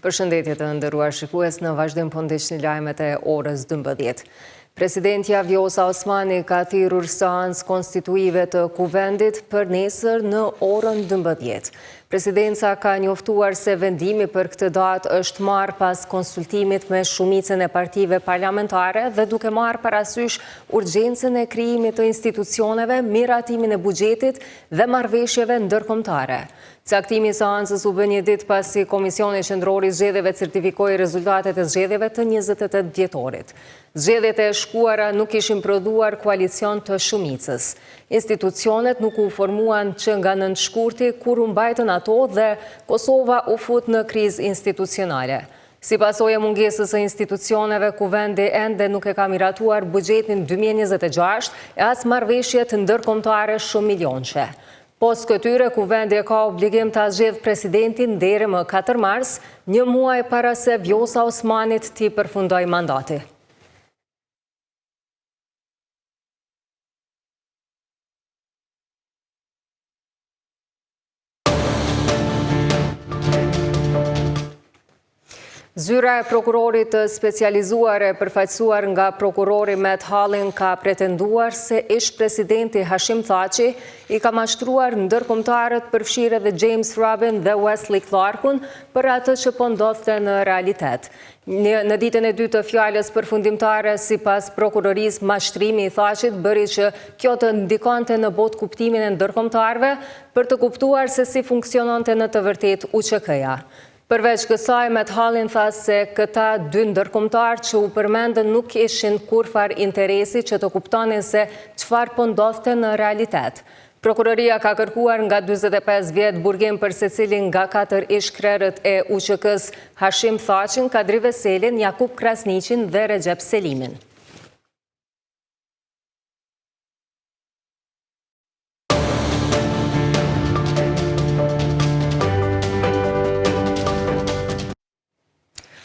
Përshëndetje të nderuar shikues, në vazhdim po ndiqni lajmet e orës 12. Presidentja Vjosa Osmani ka thirrur seancë konstituive të Kuvendit për nesër në orën 12. Presidenca ka njoftuar se vendimi për këtë datë është marrë pas konsultimit me shumicën e partive parlamentare dhe duke marrë parasysh urgjencën e krijimit të institucioneve, miratimin e buxhetit dhe marrëveshjeve ndërkombëtare. Caktimi i seancës u bë një ditë pasi Komisioni Qendror i Zgjedhjeve certifikoi rezultatet e zgjedhjeve të 28 dhjetorit. Zgjedhjet e shkuara nuk ishin prodhuar koalicion të shumicës. Institucionet nuk u formuan që nga nëntshkurti kur u mbajtën ato dhe Kosova u fut në krizë institucionale. Si pasojë e mungesës së institucioneve, Kuvendi ende nuk e ka miratuar buxhetin 2026 e as marrëveshjet ndërkombëtare shumë milionçe. Pos këtyre, Kuvendi ka obligim ta zgjedhë presidentin deri më 4 mars, një muaj para se Vjosa Osmanit t'i përfundojë mandati. Zyra e prokurorit të specializuar e përfaqësuar nga prokurori Matt Hallin ka pretenduar se ish-presidenti Hashim Thaçi i ka mashtruar ndërkombëtarët përfshirë edhe James Robin dhe Wesley Clarkun për atë që po ndodhte në realitet. Në ditën e dytë të fjalës përfundimtare, sipas prokurorisë, mashtrimi i Thaçit bëri që kjo të ndikonte në botë kuptimin e ndërkombëtarëve për të kuptuar se si funksiononte në të vërtetë UÇK-ja. Përveç kësaj, Matt Hallin tha se këta dy ndërkombëtarë që u përmendën nuk ishin kurfar interesi që të kuptonin se çfarë po ndodhte në realitet. Prokuroria ka kërkuar nga 45 vjet burgim për secilin nga 4 ish-krerët e UÇK-s, Hashim Thaçin, Kadri Veselin, Jakub Krasniqin dhe Recep Selimin.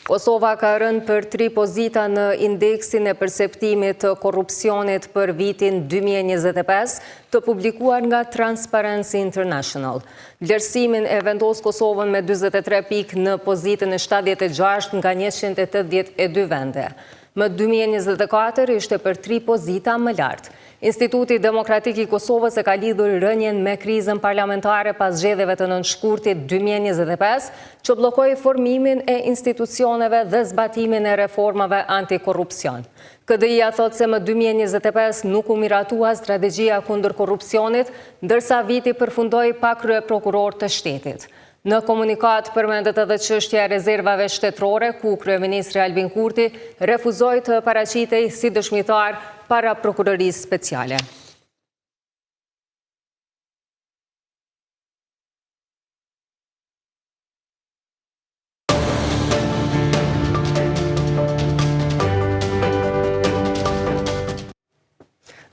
Kosova ka rënë për 3 pozita në indeksin e perceptimit të korrupsionit për vitin 2025, të publikuar nga Transparency International. Vlerësimin e vendos Kosovën me 43 pikë në pozitën e 76 nga 182 vende. Më 2024 ishte për 3 pozita më lartë. Instituti Demokratik i Kosovës e ka lidhur rënien me krizën parlamentare pas zgjedhjeve të nëntshkurtit 2025, që bllokoi formimin e institucioneve dhe zbatimin e reformave antikorrupsion. KDI-ja thotë se më 2025 nuk u miratua strategjia kundër korrupsionit, ndërsa viti përfundoi pa kryeprokuror të shtetit. Në komunikat përmendet edhe çështja e rezervave shtetërore, ku kryeministri Albin Kurti refuzoi të paraqitej si dëshmitar para prokurorisë speciale.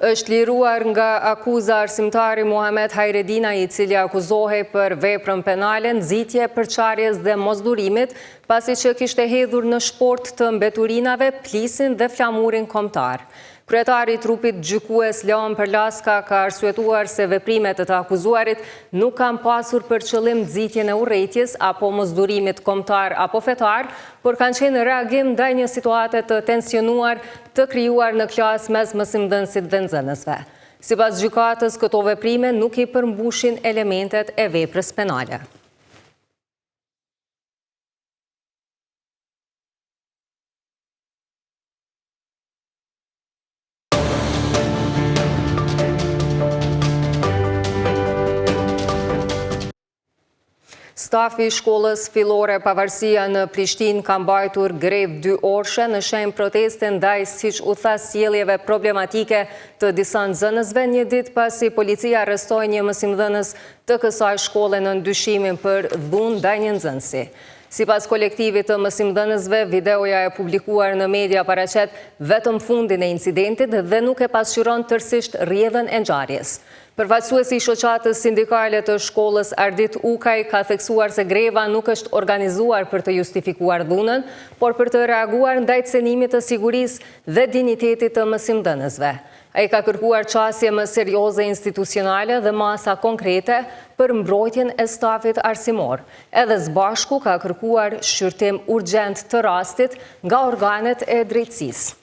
Është liruar nga akuza arsimtari Muhamet Hajredina, i cili akuzohej për veprën penale, nxitje, përçarjes dhe mosdurimit, pasi që kishte hedhur në shport të mbeturinave plisin dhe flamurin kombëtar. Kryetari i trupit gjykues Leon Përlaska ka arsyetuar se veprimet e të akuzuarit nuk kanë pasur për qëllim nxitjen e urrëties apo mosdurimit kombëtar apo fetar, por kanë qenë reagim ndaj një situate të tensionuar të krijuar në klasë mes mësimdhënësit dhe nxënësve. Sipas gjykatës, këto veprime nuk i përmbushin elementet e veprës penale. Stafi i shkollës fillore Pavarësia në Prishtinë ka mbajtur grevë 2 orëshe në shenjë proteste ndaj, siç u tha, sjelljeve problematike të disa nxënësve, një ditë pasi policia arrestoi një mësimdhënës të kësaj shkolle në ndyshimin për dhunë ndaj një nxënësi. Sipas kolektivit të mësimdhënësve, videoja e publikuar në media paraqet vetëm fundin e incidentit dhe nuk e pasqyron tërësisht rrjedhën e ngjarjes. Përfaqësuesi i shoqatës sindikale të shkollës Ardit Ukaj ka theksuar se greva nuk është organizuar për të justifikuar dhunën, por për të reaguar ndaj cenimit të sigurisë dhe dinjitetit të mësimdhënësve. Ai ka kërkuar qasje më serioze institucionale dhe masa konkrete për mbrojtjen e stafit arsimor. Edhe së bashku ka kërkuar shqyrtim urgjent të rastit nga organet e drejtësisë.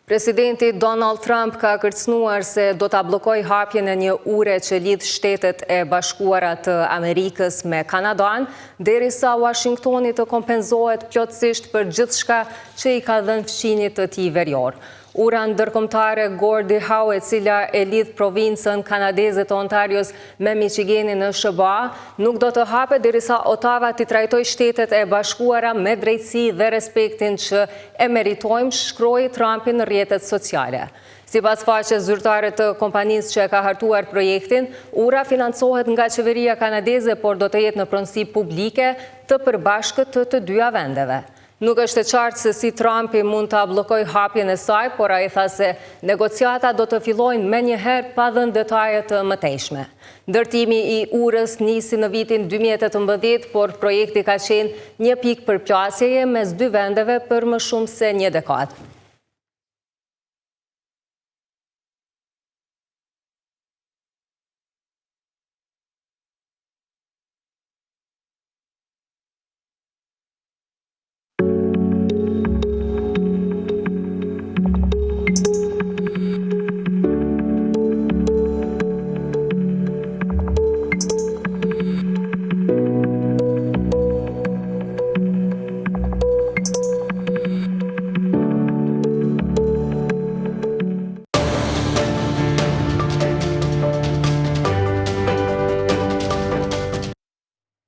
Presidenti Donald Trump ka kërcënuar se do ta bllokoj hapjen e një ure që lidh Shtetet e Bashkuara të Amerikës me Kanadan, derisa Washingtoni të kompenzohet plotësisht për gjithçka që i ka dhënë fqinjit të tij verior. Ura ndërkombëtare Gordie Howe, e cila e lidh provincën kanadeze të Ontarios me Michiganin në SBA, nuk do të hapet derisa Ottawa t'i trajtojë Shtetet e Bashkuara me drejtësi dhe respektin që e meritojmë, shkroi Trumpi në rrjetet sociale. Sipas faqes zyrtare të kompanisë që e ka hartuar projektin, ura financohet nga qeveria kanadeze, por do të jetë në pronësi publike të përbashkët të dyja vendeve. Nuk është e qartë se si Trumpi mund ta bllokojë hapjen e saj, por ai tha se negociata do të fillojnë menjëherë pa dhënë detaje të mëtejshme. Ndërtimi i urës nisi në vitin 2018, por projekti ka qenë një pikë përplasjeje mes dy vendeve për më shumë se një dekadë.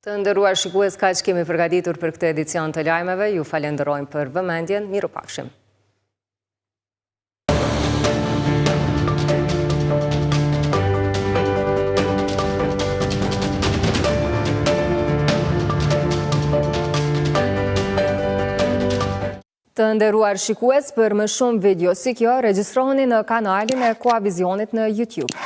Të nderuar shikues, kaq kemi përgatitur për këtë edicion të lajmeve. Ju falenderojmë për vëmendjen. Mirupafshim. Të nderuar shikues, për më shumë video si kjo, regjistroni në kanalin e Koa Vizionit në YouTube.